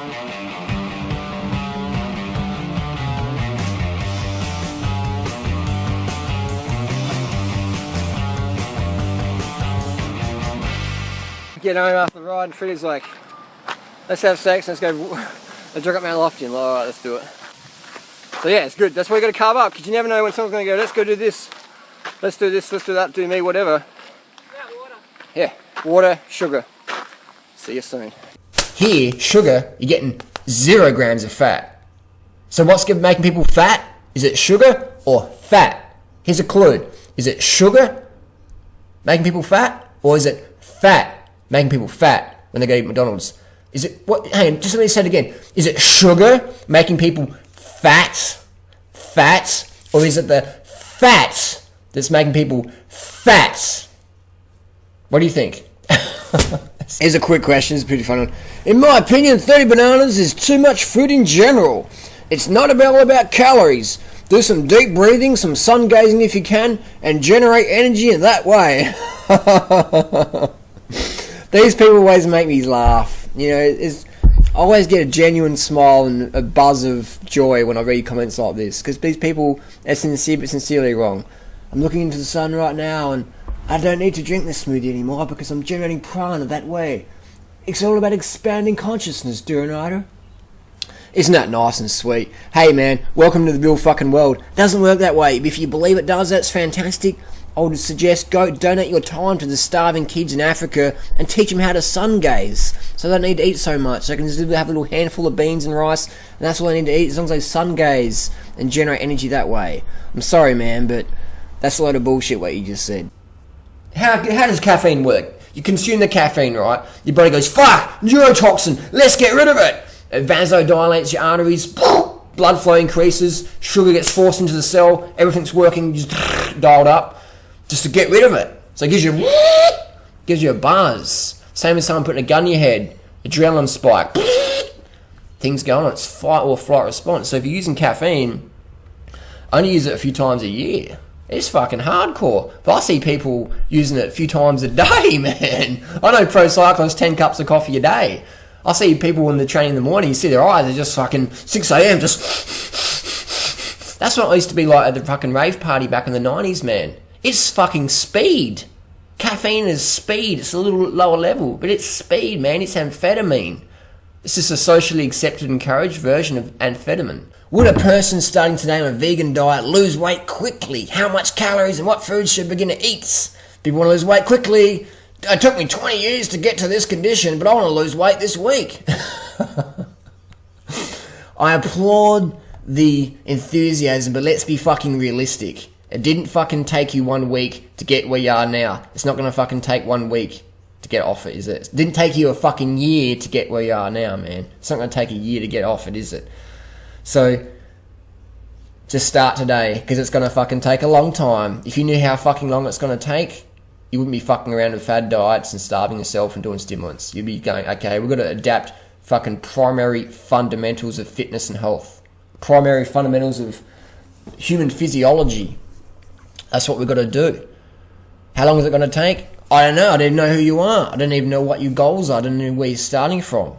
Get home after the ride and Freddie's like, let's have sex, let's go drink up Mount Lofty. Like, alright, let's do it. So yeah, it's good. That's why you got to carve up, because you never know when someone's going to go, let's go do this, let's do this, let's do that, do me, whatever. Yeah, water. Yeah, water, sugar. See you soon. Here, sugar, you're getting 0 grams of fat. So what's making people fat? Is it sugar or fat? Here's a clue. Is it sugar making people fat, or is it fat making people fat when they go to eat McDonald's? Is it, what, hang on, just let me say it again. Is it sugar making people fat, or is it the fat that's making people fat? What do you think? Here's a quick question, it's a pretty fun one. In my opinion, 30 bananas is too much fruit in general. It's not all about calories. Do some deep breathing, some sun gazing if you can, and generate energy in that way. These people always make me laugh. You know, I always get a genuine smile and a buzz of joy when I read comments like this, because these people are sincere but sincerely wrong. I'm looking into the sun right now and I don't need to drink this smoothie anymore because I'm generating prana that way. It's all about expanding consciousness, Durianrider. Isn't that nice and sweet? Hey man, welcome to the real fucking world. Doesn't work that way. If you believe it does, that's fantastic. I would suggest go donate your time to the starving kids in Africa and teach them how to sun gaze, so they don't need to eat so much. They can just have a little handful of beans and rice, and that's all they need to eat, as long as they sun gaze and generate energy that way. I'm sorry man, but that's a load of bullshit what you just said. How does caffeine work? You consume the caffeine, right? Your body goes, fuck, neurotoxin, let's get rid of it. It vasodilates your arteries, blood flow increases, sugar gets forced into the cell, everything's working, just dialed up, just to get rid of it. So it gives you a buzz. Same as someone putting a gun in your head, adrenaline spike, things going on, it's fight or flight response. So if you're using caffeine, only use it a few times a year. It's fucking hardcore. But I see people using it a few times a day, man. I know pro cyclists, 10 cups of coffee a day. I see people when they're training in the morning, you see their eyes, they're just fucking 6 a.m. just... That's what it used to be like at the fucking rave party back in the 90s, man. It's fucking speed. Caffeine is speed. It's a little lower level, but it's speed, man. It's amphetamine. It's just a socially accepted, encouraged version of amphetamine. Would a person starting today on a vegan diet lose weight quickly? How much calories and what foods should begin to eat? People want to lose weight quickly. It took me 20 years to get to this condition, but I want to lose weight this week. I applaud the enthusiasm, but let's be fucking realistic. It didn't fucking take you 1 week to get where you are now. It's not going to fucking take 1 week to get off it, is it? It didn't take you a fucking year to get where you are now, man. It's not going to take a year to get off it, is it? So, just start today, because it's going to fucking take a long time. If you knew how fucking long it's going to take, you wouldn't be fucking around with fad diets and starving yourself and doing stimulants. You'd be going, okay, we've got to adapt fucking primary fundamentals of fitness and health. Primary fundamentals of human physiology. That's what we've got to do. How long is it going to take? I don't know. I don't even know who you are. I don't even know what your goals are. I don't know where you're starting from.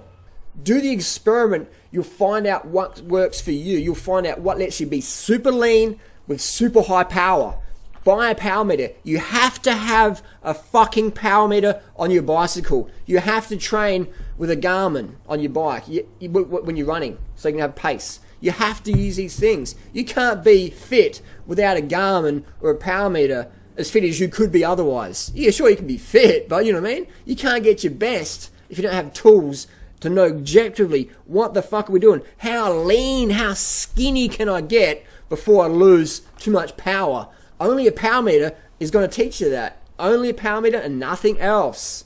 Do the experiment. You'll find out what works for you. You'll find out what lets you be super lean with super high power. Buy a power meter. You have to have a fucking power meter on your bicycle. You have to train with a Garmin on your bike when you're running, so you can have pace. You have to use these things. You can't be fit without a Garmin or a power meter as fit as you could be otherwise. Yeah, sure, you can be fit, but you know what I mean? You can't get your best if you don't have tools to know objectively what the fuck are we doing. How lean, how skinny can I get before I lose too much power? Only a power meter is going to teach you that. Only a power meter and nothing else.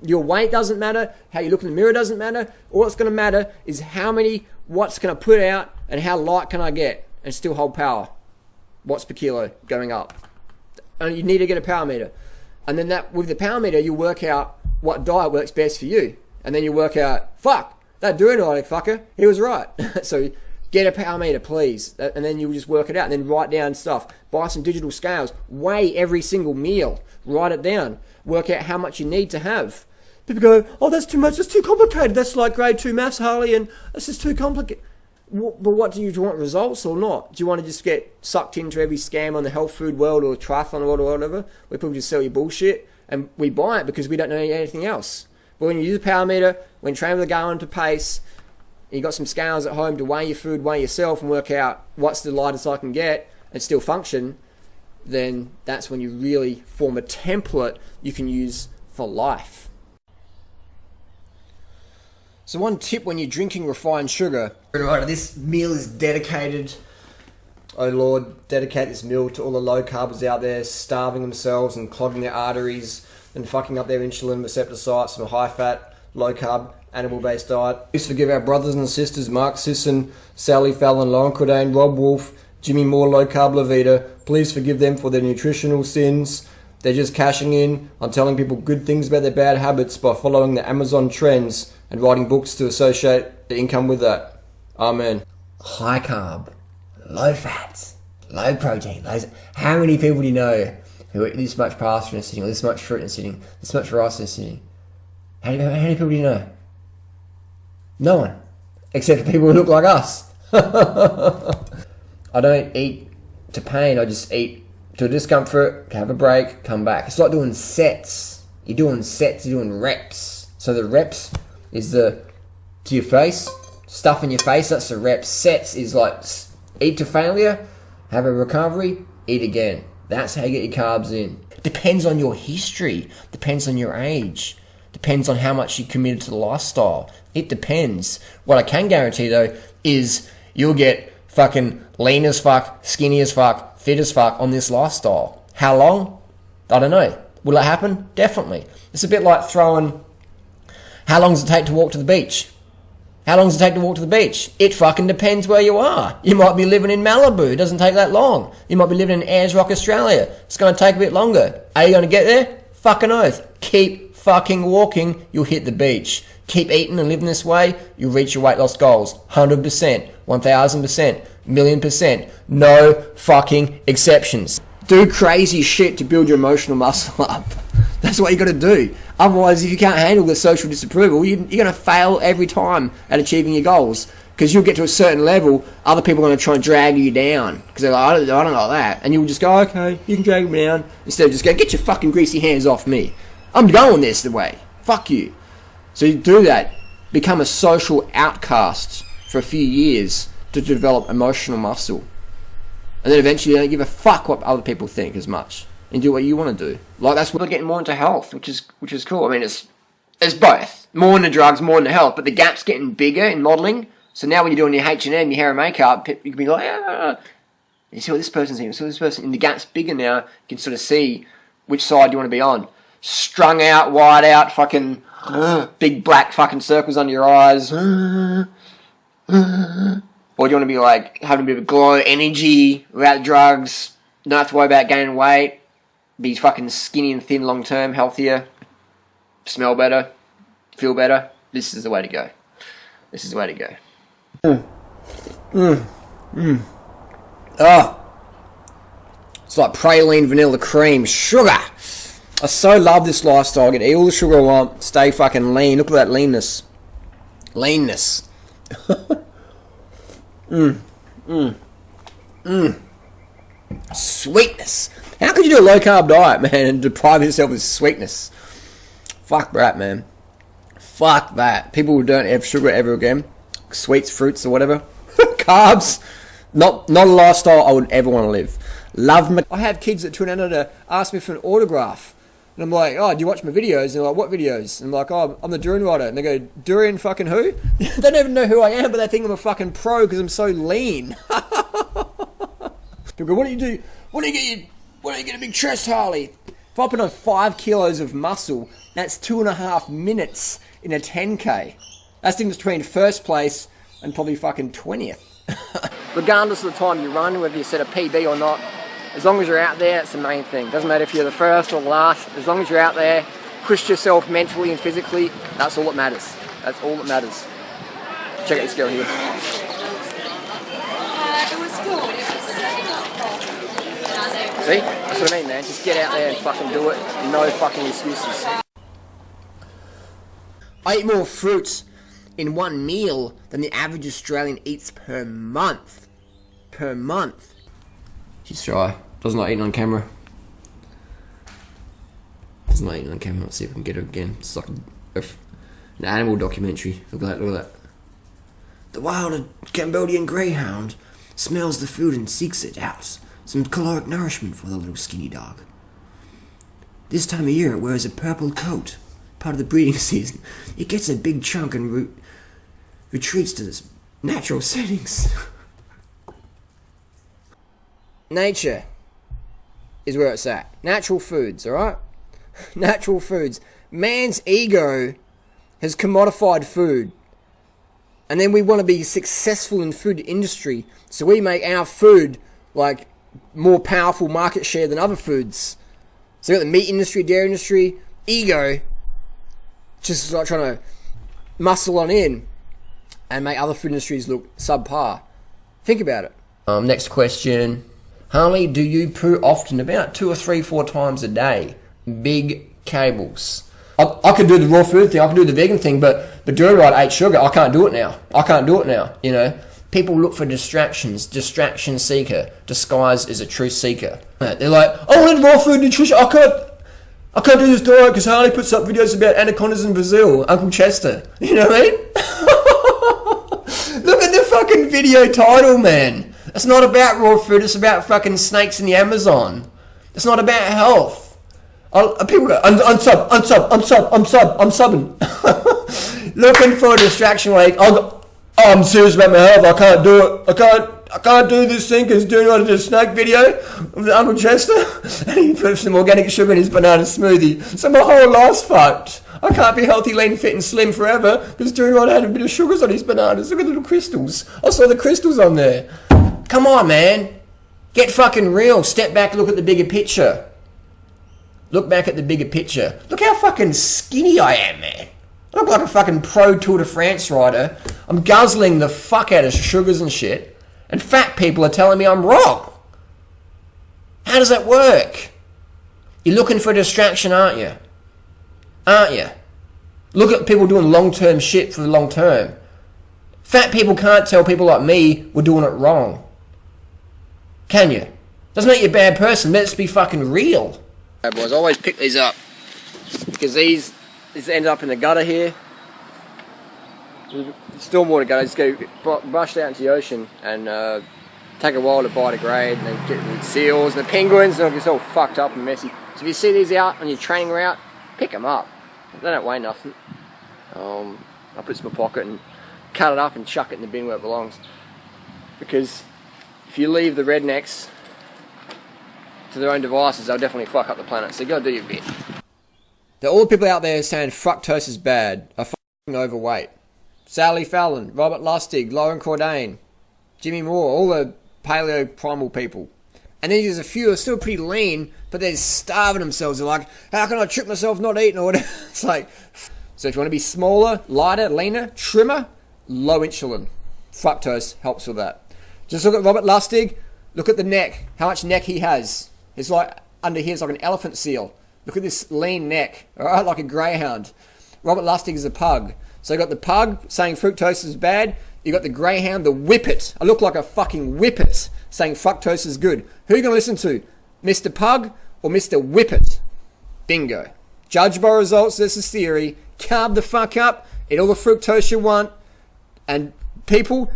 Your weight doesn't matter. How you look in the mirror doesn't matter. All that's going to matter is how many watts can I put out and how light can I get and still hold power. Watts per kilo going up. And you need to get a power meter. And then that with the power meter, you work out what diet works best for you. And then you work out, fuck, that Durianrider fucker, he was right. So get a power meter, please. And then you just work it out and then write down stuff. Buy some digital scales. Weigh every single meal. Write it down. Work out how much you need to have. People go, oh, that's too much, that's too complicated, that's like grade 2 maths, Harley, and this is too complicated. But what do you want, results or not? Do you want to just get sucked into every scam on the health food world or triathlon world or whatever, where people just sell you bullshit, and we buy it because we don't know anything else? But when you use a power meter, when you train with a Garmin to pace, you got some scales at home to weigh your food, weigh yourself, and work out what's the lightest I can get and still function, then that's when you really form a template you can use for life. So one tip when you're drinking refined sugar, right, this meal is dedicated, oh Lord, dedicate this meal to all the low carbers out there starving themselves and clogging their arteries and fucking up their insulin receptor sites from a high fat, low carb, animal based diet. Please forgive our brothers and sisters Mark Sisson, Sally Fallon, Lauren Cordain, Rob Wolf, Jimmy Moore, Low Carb Levita. Please forgive them for their nutritional sins. They're just cashing in on telling people good things about their bad habits by following the Amazon trends and writing books to associate the income with that. Amen. High carb, low fat, low protein. How many people do you know who eat this much pasta in a sitting, or this much fruit in a sitting, this much rice in a sitting? How many people do you know? No one. Except for people who look like us. I don't eat to pain, I just eat to discomfort, have a break, come back. It's like doing sets. You're doing sets, you're doing reps. So the reps is to your face, stuff in your face, that's the reps. Sets is like eat to failure, have a recovery, eat again. That's how you get your carbs in. Depends on your history, depends on your age, depends on how much you committed to the lifestyle. It depends. What I can guarantee though is you'll get fucking lean as fuck, skinny as fuck, fit as fuck on this lifestyle. How long? I don't know. Will it happen? Definitely. It's a bit like throwing, how long does it take to walk to the beach? How long does it take to walk to the beach? It fucking depends where you are. You might be living in Malibu. It doesn't take that long. You might be living in Ayers Rock, Australia. It's going to take a bit longer. Are you going to get there? Fucking oath. Keep fucking walking. You'll hit the beach. Keep eating and living this way. You'll reach your weight loss goals. 100%. 1000%. $1,000,000%. No fucking exceptions. Do crazy shit to build your emotional muscle up. That's what you got to do. Otherwise, if you can't handle the social disapproval, you're going to fail every time at achieving your goals. Because you'll get to a certain level, other people are going to try and drag you down. Because they're like, I don't like that. And you'll just go, okay, you can drag me down. Instead of just go, get your fucking greasy hands off me. I'm going this the way. Fuck you. So you do that. Become a social outcast for a few years to develop emotional muscle. And then eventually you don't give a fuck what other people think as much. And do what you want to do. Like, that's what we're getting more into health, which is cool. I mean, it's both. More into drugs, more into health. But the gap's getting bigger in modelling. So now when you're doing your H&M, your hair and makeup, you can be like, you see what this person's doing, you see what this person, and the gap's bigger now. You can sort of see which side you want to be on. Strung out, wide out, fucking big black fucking circles under your eyes. Or do you want to be like, having a bit of glow, energy, without drugs, don't have to worry about gaining weight, be fucking skinny and thin long term, healthier, smell better, feel better. This is the way to go. This is the way to go. It's like praline vanilla cream, sugar. I so love this lifestyle. I get eat all the sugar I want, stay fucking lean. Look at that leanness. Leanness. Sweetness. How could you do a low carb diet, man, and deprive yourself of sweetness? Fuck that, man. Fuck that. People who don't have sugar ever again, sweets, fruits, or whatever, carbs, not a lifestyle I would ever want to live. I have kids that turn out to ask me for an autograph. And I'm like, oh, do you watch my videos? And they're like, what videos? And I'm like, oh, I'm the Durianrider. And they go, Durian fucking who? They don't even know who I am, but they think I'm a fucking pro because I'm so lean. People go, what do you do? What do you get a big chest, Harley? If I put on 5 kilos of muscle, that's 2.5 minutes in a 10K. That's the difference between first place and probably fucking 20th. Regardless of the time you run, whether you set a PB or not, as long as you're out there, it's the main thing. Doesn't matter if you're the first or the last. As long as you're out there, push yourself mentally and physically, that's all that matters. That's all that matters. Check out this girl here. It was cool. See? That's what I mean, man. Just get out there and fucking do it. No fucking excuses. I eat more fruits in one meal than the average Australian eats per month. Per month. She's shy. Does not eat on camera. Does not eat on camera. Let's see if we can get her again. It's like an animal documentary. Look at that, look at that. The wild Cambodian greyhound smells the food and seeks it out. Some caloric nourishment for the little skinny dog. This time of year it wears a purple coat. Part of the breeding season. It gets a big chunk and retreats to its natural settings. Nature is where it's at. Natural foods, alright? Natural foods. Man's ego has commodified food. And then we want to be successful in food industry. So we make our food like more powerful market share than other foods. So you got the meat industry, dairy industry, ego, just like trying to muscle on in and make other food industries look subpar. Think about it. Next question. Harley, do you poo often? About 2 or 3, 4 times a day. Big cables. I could do the raw food thing, I could do the vegan thing, but Durianrider ate sugar. I can't do it now. You know, people look for distractions. Distraction seeker, disguised as a true seeker. They're like, I wanted raw food nutrition. I can't do this diet because Harley puts up videos about anacondas in Brazil. Uncle Chester. You know what I mean? Look at the fucking video title, man. It's not about raw food. It's about fucking snakes in the Amazon. It's not about health. People go, I'm subbing. Looking for a distraction like, I'm serious about my health, I can't do it. I can't do this thing because doing on a snake video with Uncle Chester and he puts some organic sugar in his banana smoothie. So my whole life's fucked. I can't be healthy, lean, fit and slim forever because Durianrider had a bit of sugars on his bananas. Look at the little crystals. I saw the crystals on there. Come on, man. Get fucking real. Step back, look at the bigger picture. Look back at the bigger picture. Look how fucking skinny I am, man. I look like a fucking pro Tour de France rider. I'm guzzling the fuck out of sugars and shit. And fat people are telling me I'm wrong. How does that work? You're looking for a distraction, aren't you? Aren't you? Look at people doing long-term shit for the long term. Fat people can't tell people like me we're doing it wrong. Can you? Doesn't make you a bad person. Let's be fucking real. Hey boys, I always pick these up because these end up in the gutter here. Stormwater gutter, just go brushed out into the ocean and take a while to biodegrade and then get the seals and the penguins and it gets all fucked up and messy. So if you see these out on your training route, pick them up. They don't weigh nothing. I put this in my pocket and cut it up and chuck it in the bin where it belongs. Because if you leave the rednecks to their own devices, they'll definitely fuck up the planet. So you gotta do your bit. All the people out there saying fructose is bad are fucking overweight. Sally Fallon, Robert Lustig, Lauren Cordain, Jimmy Moore, all the paleo primal people. And then there's a few who are still pretty lean, but they're starving themselves. They're like, how can I trick myself not eating or whatever? It's like, so if you want to be smaller, lighter, leaner, trimmer, low insulin. Fructose helps with that. Just look at Robert Lustig. Look at the neck. How much neck he has. It's like, under here, it's like an elephant seal. Look at this lean neck, alright, like a greyhound. Robert Lustig is a pug. So you got the pug saying fructose is bad. You got the greyhound, the whippet. I look like a fucking whippet saying fructose is good. Who are you going to listen to? Mr. Pug or Mr. Whippet? Bingo. Judge by results, this is theory. Carb the fuck up. Eat all the fructose you want. And people,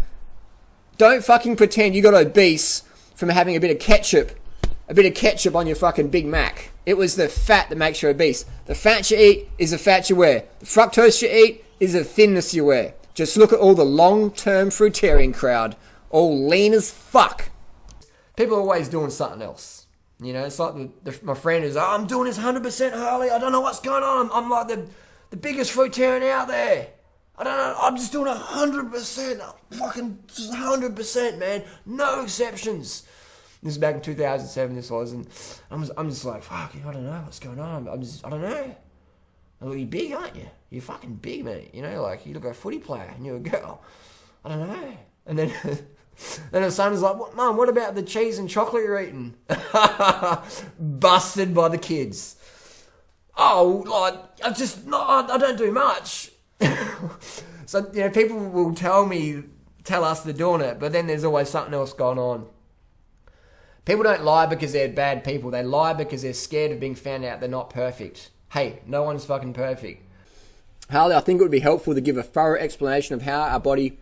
don't fucking pretend you got obese from having a bit of ketchup on your fucking Big Mac. It was the fat that makes you obese. The fat you eat is the fat you wear. The fructose you eat is the thinness you wear. Just look at all the long-term fruitarian crowd, all lean as fuck. People are always doing something else. You know, it's like my friend who's, I'm doing this 100% Harley. I don't know what's going on. I'm like the biggest fruitarian out there. I don't know. I'm just doing 100%. Fucking just 100%, man. No exceptions. This is back in 2007, this was, and I'm just like, fuck, I don't know what's going on. I don't know. Well, you're big, aren't you? You're fucking big, mate. You know, like, you look like a footy player and you're a girl. I don't know. And then then her son's like, Mum, what about the cheese and chocolate you're eating? Busted by the kids. Oh, like, I don't do much. So, you know, people will tell us they're doing it, but then there's always something else going on. People don't lie because they're bad people. They lie because they're scared of being found out they're not perfect. Hey, no one's fucking perfect. Harley, I think it would be helpful to give a thorough explanation of how our body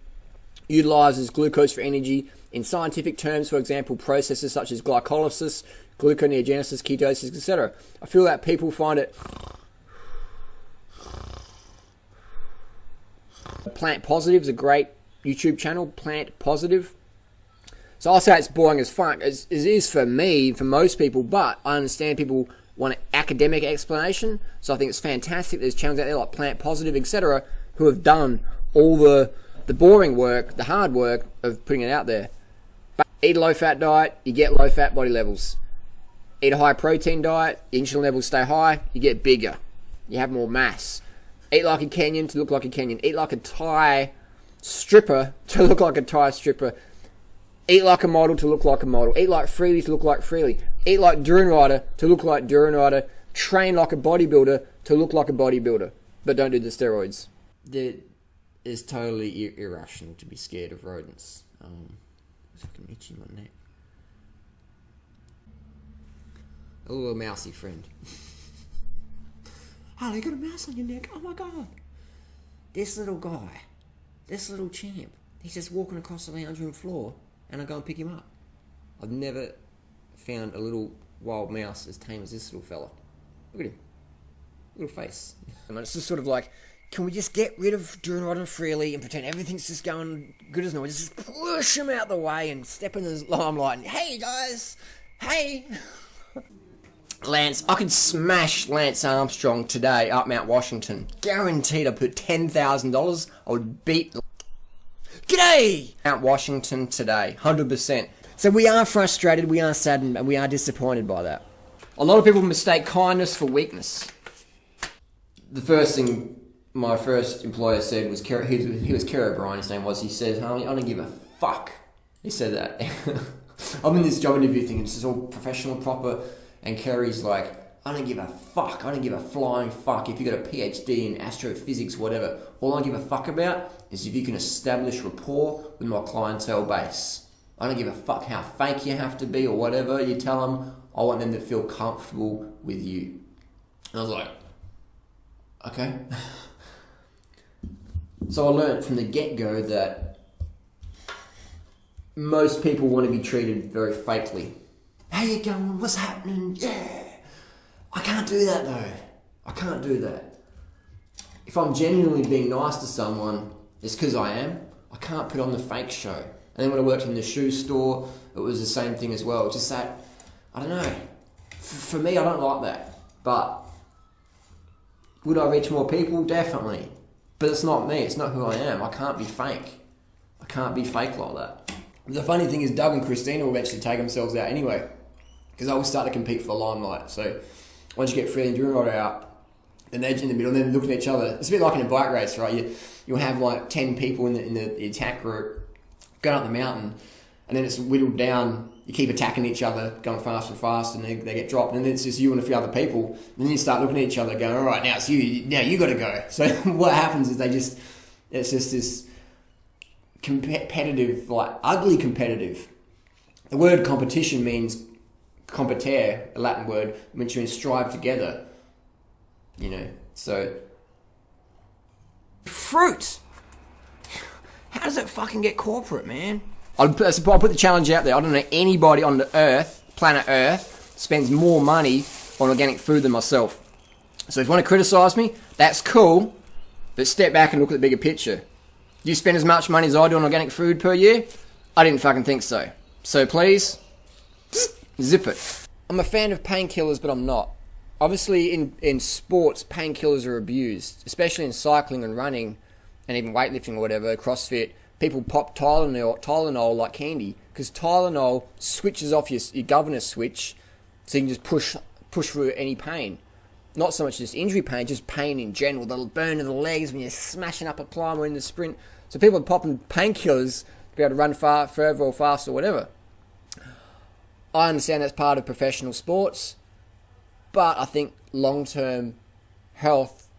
utilizes glucose for energy in scientific terms, for example, processes such as glycolysis, gluconeogenesis, ketosis, etc. I feel that people find it Plant Positive is a great YouTube channel, Plant Positive. So I'll say it's boring as fuck, as it is for me, for most people, but I understand people want an academic explanation, so I think it's fantastic. There's channels out there like Plant Positive, etc., who have done all the boring work, the hard work of putting it out there. But eat a low-fat diet, you get low-fat body levels. Eat a high-protein diet, your insulin levels stay high, you get bigger. You have more mass. Eat like a Kenyan to look like a Kenyan. Eat like a Thai stripper to look like a Thai stripper. Eat like a model to look like a model. Eat like Freely to look like Freely. Eat like Durianrider to look like Durianrider. Train like a bodybuilder to look like a bodybuilder. But don't do the steroids. It is totally irrational to be scared of rodents. It's fucking itching my neck. A little mousy friend. Oh, you got a mouse on your neck. Oh my god. This little guy, this little champ, he's just walking across the lounge room floor and I go and pick him up. I've never found a little wild mouse as tame as this little fella. Look at him. Little face. And it's just sort of like, can we just get rid of Durianrider and Freely and pretend everything's just going good as normal? Just push him out the way and step in the limelight and, hey guys, hey. Lance, I could smash Lance Armstrong today up Mount Washington. Guaranteed I put $10,000. I would beat G'day! Mount Washington today, 100%. So we are frustrated, we are saddened, and we are disappointed by that. A lot of people mistake kindness for weakness. The first thing my first employer said was, he was Kerry O'Brien, his name was, he says, "Harley, I don't give a fuck." He said that. I'm in this job interview thing, it's all professional, proper, and Kerry's like, "I don't give a fuck, I don't give a flying fuck if you got a PhD in astrophysics, whatever. All I give a fuck about is if you can establish rapport with my clientele base. I don't give a fuck how fake you have to be or whatever you tell them. I want them to feel comfortable with you." And I was like, okay. So I learned from the get-go that most people want to be treated very fakely. "How you going? What's happening? Yeah." I can't do that though. I can't do that. If I'm genuinely being nice to someone, it's because I am. I can't put on the fake show. And then when I worked in the shoe store, it was the same thing as well. Just that, I don't know. For me, I don't like that. But would I reach more people? Definitely. But it's not me. It's not who I am. I can't be fake. I can't be fake like that. The funny thing is Doug and Christina will eventually take themselves out anyway. Because I always start to compete for the limelight. So once you get Freely and Durianrider out, an edge in the middle, and then looking at each other. It's a bit like in a bike race, right? You'll have like 10 people in the attack group going up the mountain, and then it's whittled down. You keep attacking each other, going faster and faster, and they get dropped. And then it's just you and a few other people. And then you start looking at each other, going, "All right, now it's you. Now you got to go." So what happens is it's just this competitive, like ugly competitive. The word competition means competare, a Latin word, which means strive together. You know, so fruit. How does it fucking get corporate, man? I'll put the challenge out there. I don't know anybody on the Earth, planet Earth, spends more money on organic food than myself. So if you want to criticise me, that's cool, but step back and look at the bigger picture. Do you spend as much money as I do on organic food per year? I didn't fucking think so. So please, zip it. I'm a fan of painkillers, but I'm not. Obviously, in sports, painkillers are abused, especially in cycling and running, and even weightlifting or whatever, CrossFit. People pop Tylenol like candy, because Tylenol switches off your governor switch, so you can just push through any pain. Not so much just injury pain, just pain in general. The burn of the legs when you're smashing up a climb or in the sprint. So people are popping painkillers to be able to run further or faster or whatever. I understand that's part of professional sports, but I think long-term health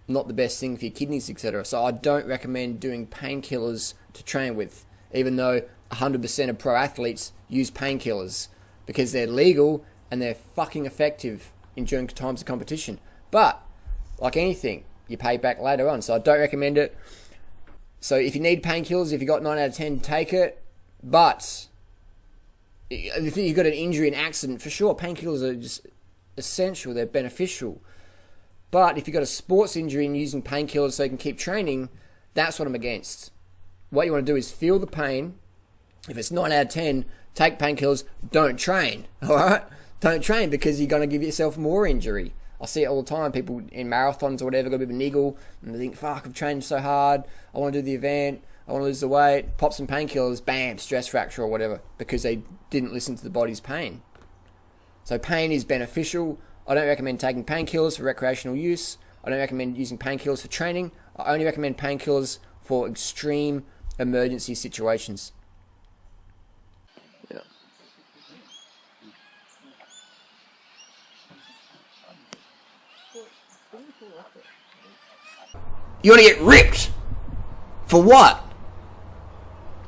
not the best thing for your kidneys, etc. So I don't recommend doing painkillers to train with, even though 100% of pro athletes use painkillers because they're legal and they're fucking effective during times of competition. But like anything, you pay back later on. So I don't recommend it. So if you need painkillers, if you got 9 out of 10, take it. But if you've got an injury, an accident, for sure, painkillers are just essential. They're beneficial. But if you've got a sports injury and using painkillers so you can keep training, that's what I'm against. What you want to do is feel the pain. If it's 9 out of 10, take painkillers, don't train. Alright? Don't train because you're going to give yourself more injury. I see it all the time. People in marathons or whatever got a bit of a niggle and they think, fuck, I've trained so hard. I want to do the event. I want to lose the weight. Pop some painkillers, bam, stress fracture or whatever because they didn't listen to the body's pain. So pain is beneficial. I don't recommend taking painkillers for recreational use. I don't recommend using painkillers for training. I only recommend painkillers for extreme emergency situations. Yeah. You want to get ripped? For what?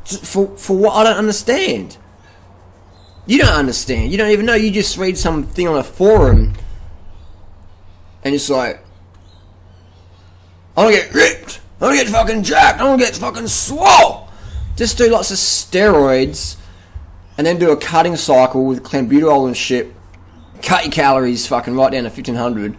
For what? I don't understand. You don't understand. You don't even know. You just read something on a forum and it's like, I want to get ripped. I want to get fucking jacked. I want to get fucking swole. Just do lots of steroids and then do a cutting cycle with clenbuterol and shit. Cut your calories fucking right down to 1500.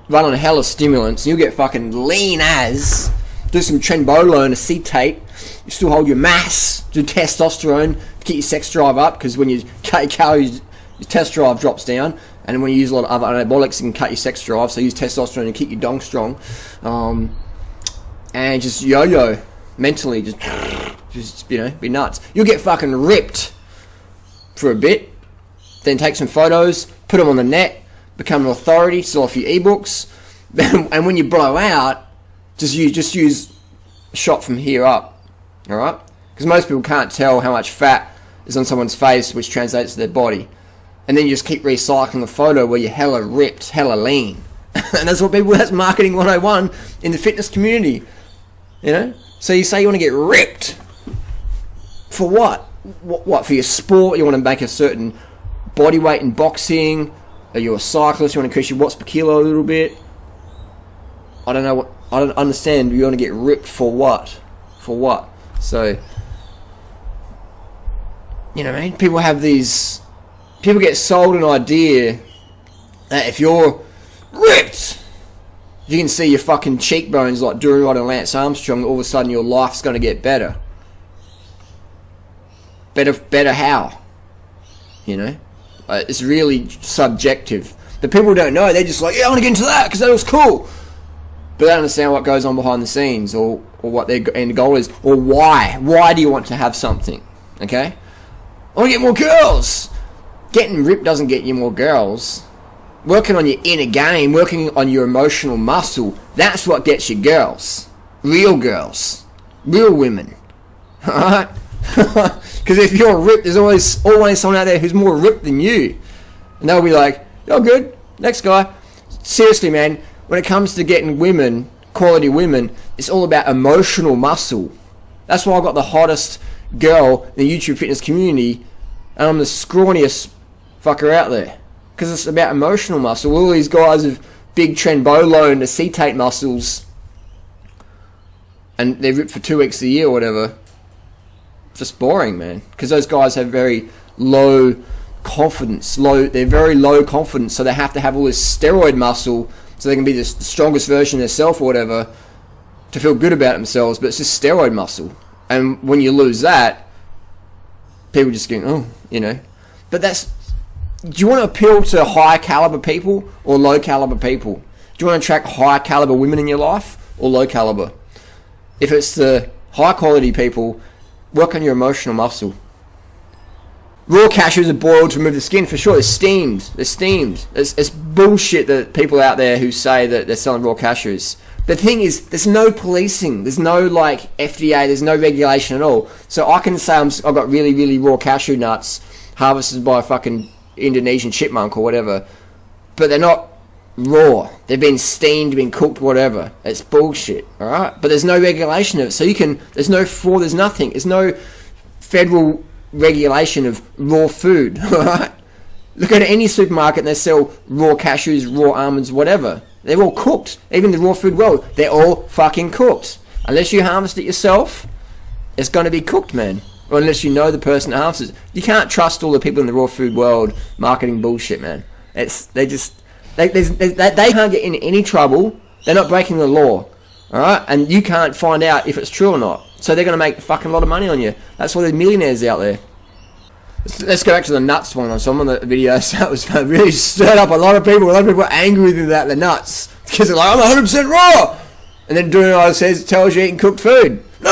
Run on a hell of stimulants. And you'll get fucking lean as. Do some trenbolone acetate. You still hold your mass. Do testosterone to keep your sex drive up. Because when you cut your calories, your test drive drops down. And when you use a lot of other anabolics, you can cut your sex drive. So use testosterone to keep your dong strong. And just yo-yo mentally. Just you know, be nuts. You'll get fucking ripped for a bit. Then take some photos. Put them on the net. Become an authority. Sell a few ebooks. And when you blow out, just use a shot from here up. Alright? Because most people can't tell how much fat is on someone's face, which translates to their body. And then you just keep recycling a photo where you're hella ripped, hella lean. And that's marketing 101 in the fitness community. You know? So you say you want to get ripped. For what? What? For your sport? You want to make a certain body weight in boxing? Are you a cyclist? You want to increase your watts per kilo a little bit? I don't know what. I don't understand. You want to get ripped for what? For what? So, you know what I mean? People get sold an idea that if you're ripped, you can see your fucking cheekbones like Durianrider and Lance Armstrong, all of a sudden your life's going to get better. Better how? You know? It's really subjective. The people don't know. They're just like, yeah, I want to get into that because that looks cool. But they don't understand what goes on behind the scenes or what their end goal is or why. Why do you want to have something? Okay? I want to get more girls. Getting ripped doesn't get you more girls. Working on your inner game, working on your emotional muscle, that's what gets you girls. Real girls. Real women. Alright? Because if you're ripped, there's always someone out there who's more ripped than you. And they'll be like, you're good. Next guy. Seriously, man, when it comes to getting women, quality women, it's all about emotional muscle. That's why I got the hottest girl in the YouTube fitness community, and I'm the scrawniest fucker out there. Because it's about emotional muscle. All these guys with big trenbolone acetate muscles, and they're ripped for 2 weeks a year or whatever. Just boring, man. Because those guys have very low confidence. They're very low confidence, so they have to have all this steroid muscle so they can be the strongest version of themselves or whatever to feel good about themselves, but it's just steroid muscle. And when you lose that, people just go, oh, you know. But do you want to appeal to high caliber people or low caliber people? Do you want to attract high caliber women in your life or low caliber? If it's the high quality people, work on your emotional muscle. Raw cashews are boiled to remove the skin, for sure. They're steamed. It's bullshit that people out there who say that they're selling raw cashews. The thing is, there's no policing. There's no, FDA. There's no regulation at all. So I can say I've got really, really raw cashew nuts harvested by a fucking Indonesian chipmunk or whatever. But they're not raw. They've been steamed, been cooked, whatever. It's bullshit, alright? But there's no regulation of it. So there's no fraud, there's nothing. There's no federal regulation of raw food, alright? Look at any supermarket and they sell raw cashews, raw almonds, whatever. They're all cooked. Even the raw food world, they're all fucking cooked. Unless you harvest it yourself, it's going to be cooked, man. Or unless you know the person that harvests it. You can't trust all the people in the raw food world marketing bullshit, man. They can't get in any trouble. They're not breaking the law, alright? And you can't find out if it's true or not. So they're going to make a fucking lot of money on you. That's why there's millionaires out there. Let's go back to the nuts one. Some of the videos that was really stirred up a lot of people. A lot of people are angry with me about the nuts because they're like, I'm 100% raw. And then Durianrider tells you eating cooked food. No.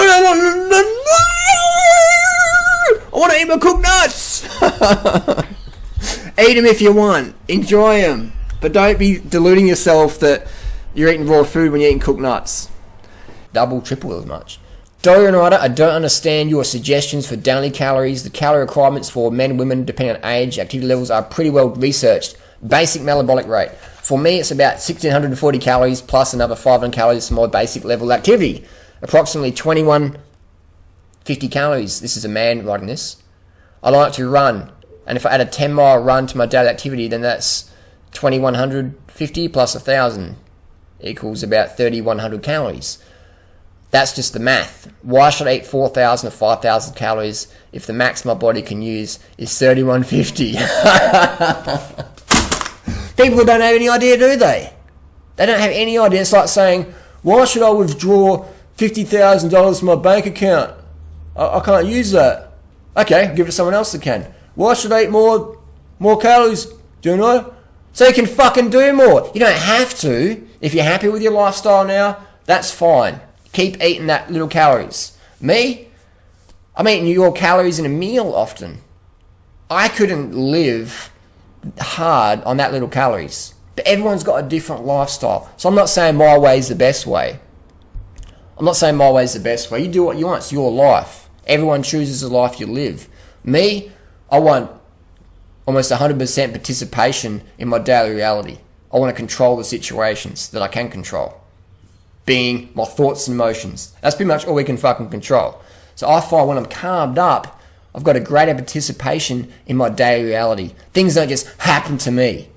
I want to eat my cooked nuts. Eat them if you want. Enjoy them. But don't be deluding yourself that you're eating raw food when you're eating cooked nuts. Double, triple as much. Durianrider, I don't understand your suggestions for daily calories. The calorie requirements for men and women, depending on age, activity levels, are pretty well researched. Basic metabolic rate. For me, it's about 1,640 calories plus another 500 calories for my basic level activity. Approximately 2,150 calories. This is a man writing this. I like to run. And if I add a 10-mile run to my daily activity, then that's 2,150 plus 1,000 equals about 3,100 calories. That's just the math. Why should I eat 4,000 or 5,000 calories if the max my body can use is 3,150? People don't have any idea, do they? They don't have any idea. It's like saying, why should I withdraw $50,000 from my bank account? I can't use that. Okay, give it to someone else that can. Why should I eat more calories? Do you know? So you can fucking do more. You don't have to. If you're happy with your lifestyle now, that's fine. Keep eating that little calories. Me, I'm eating your calories in a meal often. I couldn't live hard on that little calories. But everyone's got a different lifestyle. So I'm not saying my way is the best way. You do what you want. It's your life. Everyone chooses the life you live. Me, I want almost 100% participation in my daily reality. I want to control the situations that I can control. Being my thoughts and emotions. That's pretty much all we can fucking control. So I find when I'm calmed up, I've got a greater participation in my daily reality. Things don't just happen to me.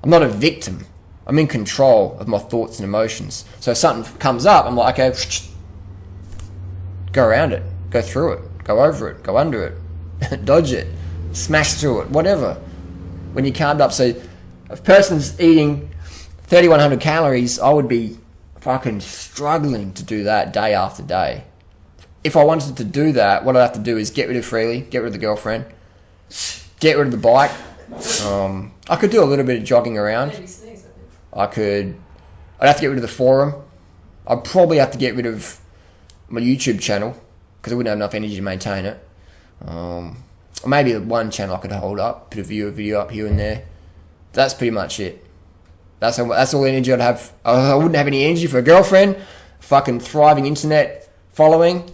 I'm not a victim. I'm in control of my thoughts and emotions. So if something comes up, I'm like, okay, go around it, go through it, go over it, go under it, dodge it, smash through it, whatever. When you're calmed up, so if a person's eating 3,100 calories, I would be fucking struggling to do that day after day. If I wanted to do that, what I'd have to do is get rid of Freely, get rid of the girlfriend, get rid of the bike. I could do a little bit of jogging around. I'd have to get rid of the forum. I'd probably have to get rid of my YouTube channel because I wouldn't have enough energy to maintain it. Or maybe one channel I could hold up, put a video up here and there. That's pretty much it. That's all the energy I'd have. I wouldn't have any energy for a girlfriend, fucking thriving internet following,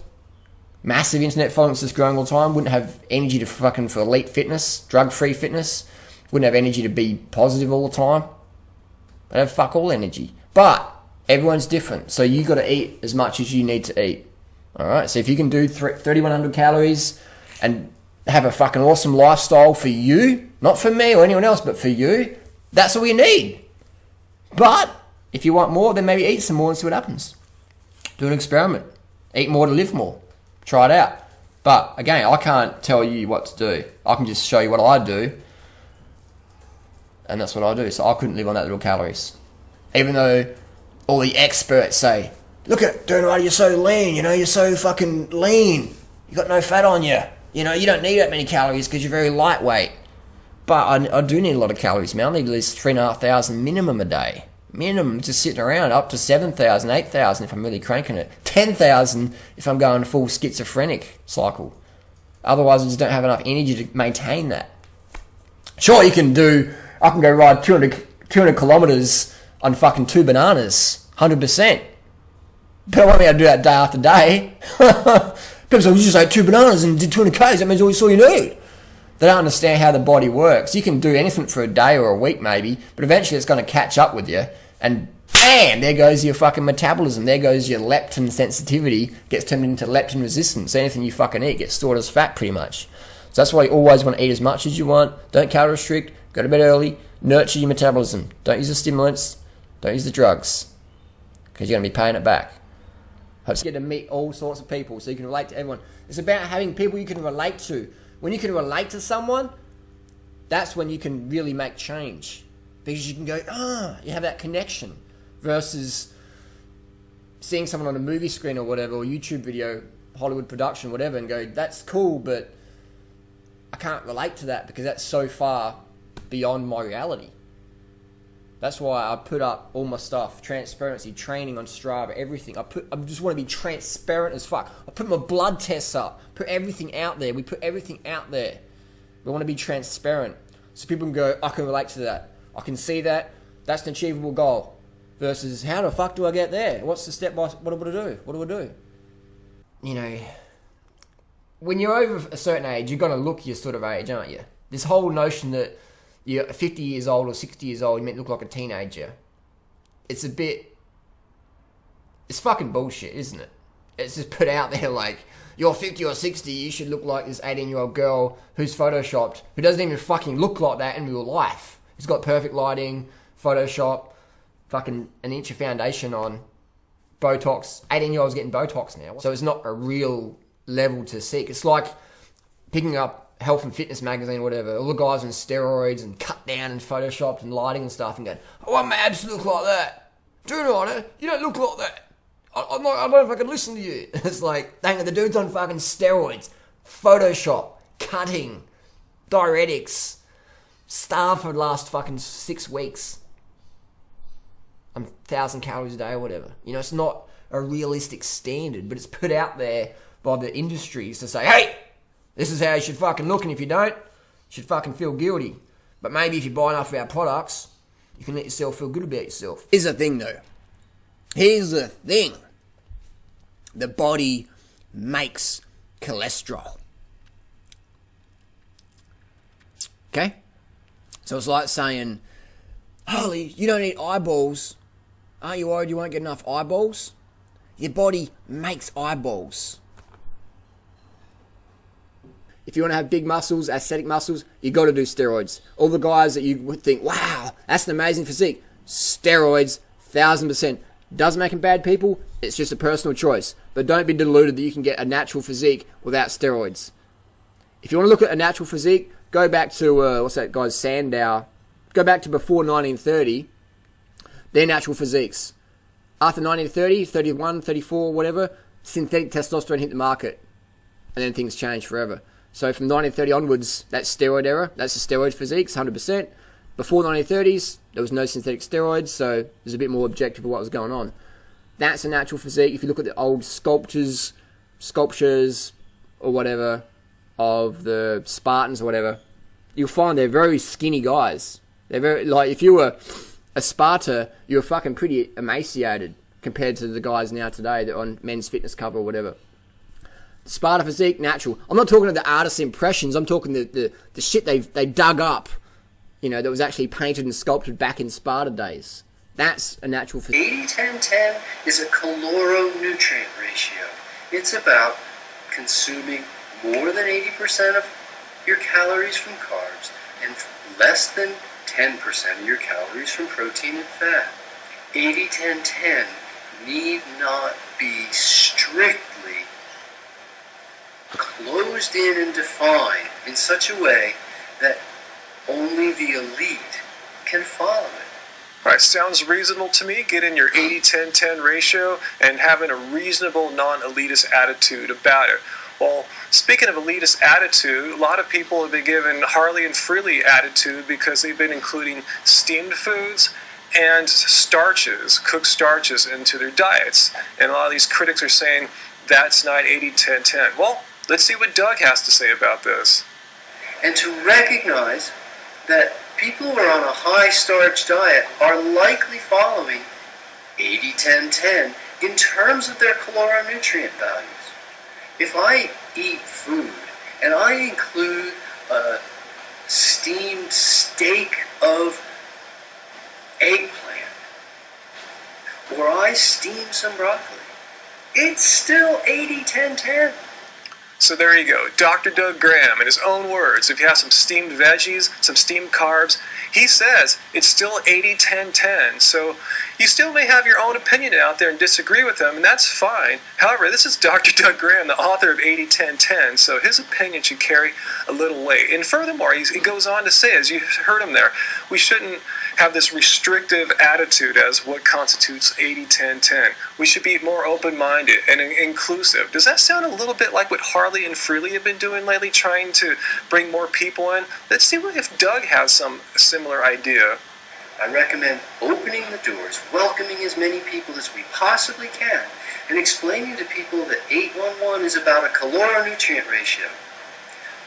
massive internet following that's just growing all the time. Wouldn't have energy to fucking for elite fitness, drug-free fitness. Wouldn't have energy to be positive all the time. I'd have fuck all energy. But everyone's different, so you got to eat as much as you need to eat. All right. So if you can do 3,100 calories and have a fucking awesome lifestyle for you, not for me or anyone else, but for you, that's all you need. But if you want more, then maybe eat some more and see what happens. Do an experiment. Eat more to live more. Try it out. But again, I can't tell you what to do. I can just show you what I do. And that's what I do. So I couldn't live on that little calories. Even though all the experts say, look at Durianrider, you're so lean, you're so fucking lean. You got no fat on you. You don't need that many calories because you're very lightweight. But I do need a lot of calories, man. I need at least 3,500 minimum a day. Minimum, just sitting around, up to 7,000, 8,000 if I'm really cranking it. 10,000 if I'm going full schizophrenic cycle. Otherwise, I just don't have enough energy to maintain that. Sure, I can go ride 200 kilometers on fucking 2 bananas, 100%. But I won't be able to do that day after day. People say, you just ate 2 bananas and did 200 k's, that means all you need. They don't understand how the body works. You can do anything for a day or a week maybe, but eventually it's going to catch up with you, and bam, there goes your fucking metabolism. There goes your leptin sensitivity, gets turned into leptin resistance. Anything you fucking eat gets stored as fat pretty much. So that's why you always want to eat as much as you want. Don't calorie restrict. Go to bed early. Nurture your metabolism. Don't use the stimulants. Don't use the drugs, because you're going to be paying it back. Hope you get to meet all sorts of people so you can relate to everyone. It's about having people you can relate to. When you can relate to someone, that's when you can really make change. Because you can go, you have that connection. Versus seeing someone on a movie screen or whatever, or YouTube video, Hollywood production, whatever, and go, that's cool, but I can't relate to that because that's so far beyond my reality. That's why I put up all my stuff, transparency, training on Strava, everything. I just want to be transparent as fuck. I put my blood tests up, put everything out there. We put everything out there. We want to be transparent. So people can go, I can relate to that. I can see that. That's an achievable goal. Versus, how the fuck do I get there? What's the step by, what do I do? What do I do? You know, when you're over a certain age, you're going to look your sort of age, aren't you? This whole notion that you're 50 years old or 60 years old, you meant to look like a teenager. It's fucking bullshit, isn't it? It's just put out there like, you're 50 or 60, you should look like this 18-year-old girl who's photoshopped, who doesn't even fucking look like that in real life. Who's got perfect lighting, Photoshop, fucking an inch of foundation on, Botox. 18-year-olds getting Botox now. So it's not a real level to seek. It's like picking up Health and Fitness magazine or whatever, all the guys on steroids and cut down and photoshopped and lighting and stuff, and going, I want my abs to look like that. Durianrider, you don't look like that. I don't know if I can listen to you. It's like, dang it, the dude's on fucking steroids, Photoshop, cutting, diuretics, starved for the last fucking 6 weeks. I'm 1,000 calories a day or whatever. You know, it's not a realistic standard, but it's put out there by the industries to say, hey, this is how you should fucking look, and if you don't, you should fucking feel guilty. But maybe if you buy enough of our products, you can let yourself feel good about yourself. Here's the thing though. Here's the thing. The body makes cholesterol. Okay? So it's like saying, Holy, you don't eat eyeballs. Aren't you worried you won't get enough eyeballs? Your body makes eyeballs. If you want to have big muscles, aesthetic muscles, you got to do steroids. All the guys that you would think, wow, that's an amazing physique. Steroids, 1000%. Doesn't make them bad people. It's just a personal choice. But don't be deluded that you can get a natural physique without steroids. If you want to look at a natural physique, go back to, what's that guy's, Sandow. Go back to before 1930. They're natural physiques. After 1930, 31, 34, whatever, synthetic testosterone hit the market. And then things changed forever. So from 1930 onwards, that's steroid era. That's the steroid physiques, 100%. Before 1930s, there was no synthetic steroids, so there's a bit more objective of what was going on. That's a natural physique. If you look at the old sculptures or whatever, of the Spartans or whatever, you'll find they're very skinny guys. They're very, like, if you were a Sparta, you were fucking pretty emaciated compared to the guys now today that are on Men's Fitness cover or whatever. Sparta physique, natural. I'm not talking to the artist's impressions. I'm talking the shit they dug up, you know, that was actually painted and sculpted back in Sparta days. That's a natural physique. 80-10-10 is a caloronutrient ratio. It's about consuming more than 80% of your calories from carbs and less than 10% of your calories from protein and fat. 80-10-10 need not be strictly closed in and defined in such a way that only the elite can follow it. All right, sounds reasonable to me. Get in your 80-10-10 ratio and having a reasonable non-elitist attitude about it. Well, speaking of elitist attitude, a lot of people have been given Harley and Freely attitude because they've been including steamed foods and starches, cooked starches, into their diets. And a lot of these critics are saying that's not 80-10-10. Well, let's see what Doug has to say about this. And to recognize that people who are on a high-starch diet are likely following 80-10-10 in terms of their caloronutrient values. If I eat food and I include a steamed steak of eggplant, or I steam some broccoli, it's still 80-10-10. So there you go. Dr. Doug Graham, in his own words, if you have some steamed veggies, some steamed carbs, he says it's still 80-10-10. So you still may have your own opinion out there and disagree with him, and that's fine. However, this is Dr. Doug Graham, the author of 80-10-10, so his opinion should carry a little weight. And furthermore, he goes on to say, as you heard him there, we shouldn't have this restrictive attitude as what constitutes 80-10-10. We should be more open-minded and inclusive. Does that sound a little bit like what Harley and Freely have been doing lately, trying to bring more people in? Let's see if Doug has some similar idea. I recommend opening the doors, welcoming as many people as we possibly can, and explaining to people that 811 is about a caloric-nutrient ratio,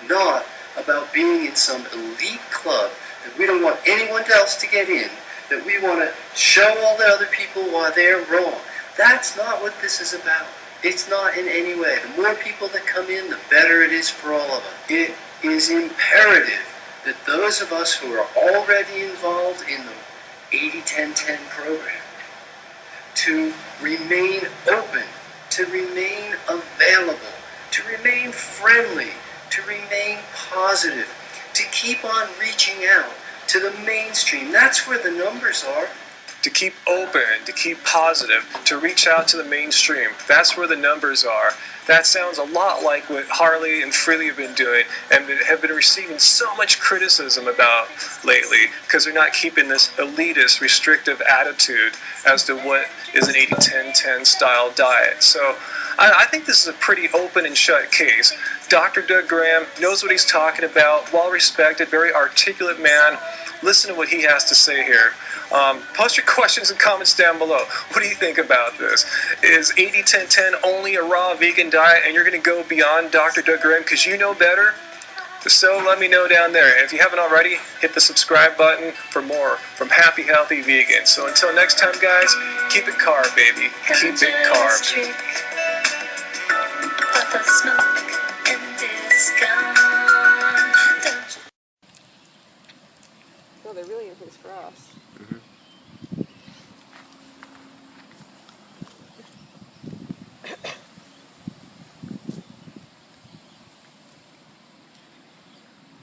not about being in some elite club that we don't want anyone else to get in, that we want to show all the other people why they're wrong. That's not what this is about. It's not in any way. The more people that come in, the better it is for all of us. It is imperative that those of us who are already involved in the 80-10-10 program to remain open, to remain available, to remain friendly, to remain positive, to keep on reaching out to the mainstream. That's where the numbers are. To keep open, to keep positive, to reach out to the mainstream. That's where the numbers are. That sounds a lot like what Harley and Freely have been doing and have been receiving so much criticism about lately because they're not keeping this elitist, restrictive attitude as to what is an 80-10-10 style diet. So I think this is a pretty open and shut case. Dr. Doug Graham knows what he's talking about, well-respected, very articulate man. Listen to what he has to say here. Post your questions and comments down below. What do you think about this? Is 80-10-10 only a raw vegan diet and you're going to go beyond Dr. Doug Graham because you know better? So let me know down there. And if you haven't already, hit the subscribe button for more from Happy Healthy Vegan. So until next time, guys, keep it carb, baby. Keep it carb. No, they're really in his grass.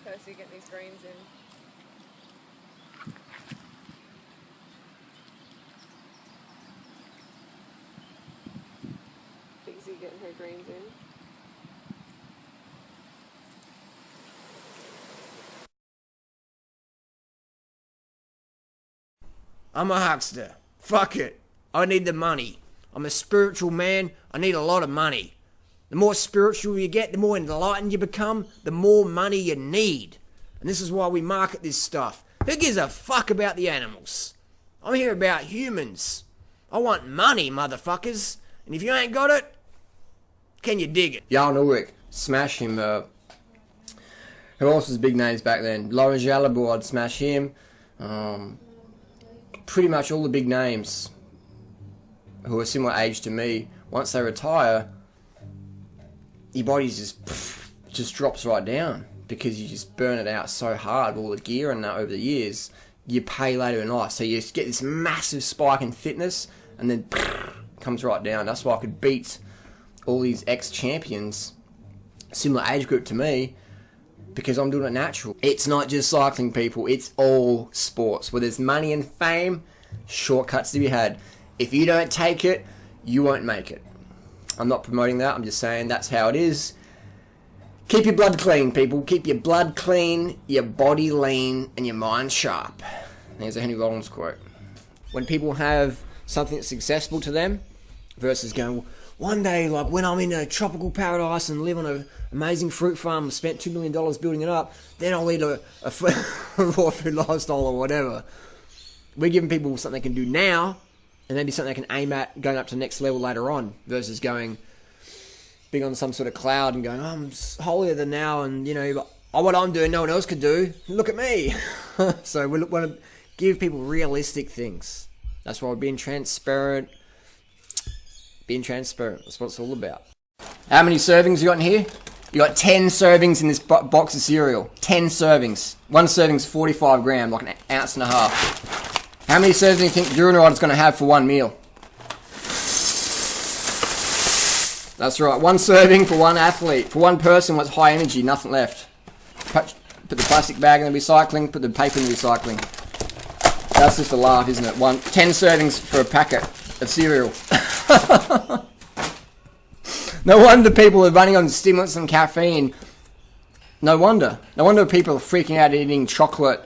Okay, so you get these grains in. Daisy getting her grains in. I'm a huckster. Fuck it. I need the money. I'm a spiritual man. I need a lot of money. The more spiritual you get, the more enlightened you become, the more money you need. And this is why we market this stuff. Who gives a fuck about the animals? I'm here about humans. I want money, motherfuckers. And if you ain't got it, can you dig it? Jan Ulrich. Smash him. Who else was big names back then? Laura Jalabor, I'd smash him. Pretty much all the big names who are similar age to me, once they retire, your body just drops right down because you just burn it out so hard, all the gear and that over the years. You pay later in life, so you just get this massive spike in fitness and then comes right down. That's why I could beat all these ex-champions, similar age group to me, because I'm doing it natural. It's not just cycling, people. It's all sports. Where there's money and fame, shortcuts to be had. If you don't take it, you won't make it. I'm not promoting that. I'm just saying that's how it is. Keep your blood clean, people. Keep your blood clean, your body lean, and your mind sharp. There's a Henry Rollins quote. When people have something that's accessible to them versus going, one day, like when I'm in a tropical paradise and live on an amazing fruit farm and spent $2 million building it up, then I'll lead a raw food lifestyle or whatever. We're giving people something they can do now and maybe something they can aim at going up to the next level later on versus being on some sort of cloud and going, oh, I'm holier than now and, you know, what I'm doing no one else could do. Look at me. So we want to give people realistic things. That's why we're being transparent. Being transparent. That's what it's all about. How many servings you got in here? You got 10 servings in this box of cereal. 10 servings. One serving's 45 grams, like an ounce and a half. How many servings do you think Durianrider's going to have for one meal? That's right, one serving for one athlete. For one person what's high energy, nothing left. Put the plastic bag in the recycling, put the paper in the recycling. That's just a laugh, isn't it? 10 servings for a packet of cereal. No wonder people are running on stimulants and caffeine. No wonder. No wonder people are freaking out eating chocolate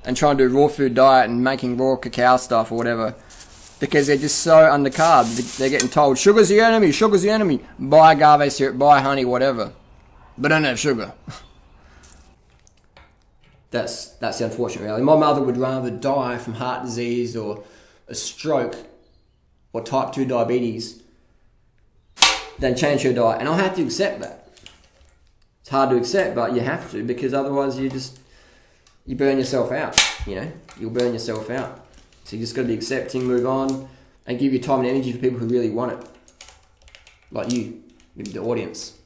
and trying to do raw food diet and making raw cacao stuff or whatever. Because they're just so undercarb. They're getting told, sugar's the enemy, sugar's the enemy. Buy agave syrup, buy honey, whatever. But don't have sugar. That's the unfortunate reality. My mother would rather die from heart disease or a stroke or type 2 diabetes than change her diet. And I'll have to accept that. It's hard to accept, but you have to, because otherwise you burn yourself out, you know? You'll burn yourself out. So you just got to be accepting, move on, and give your time and energy for people who really want it. Like you, the audience.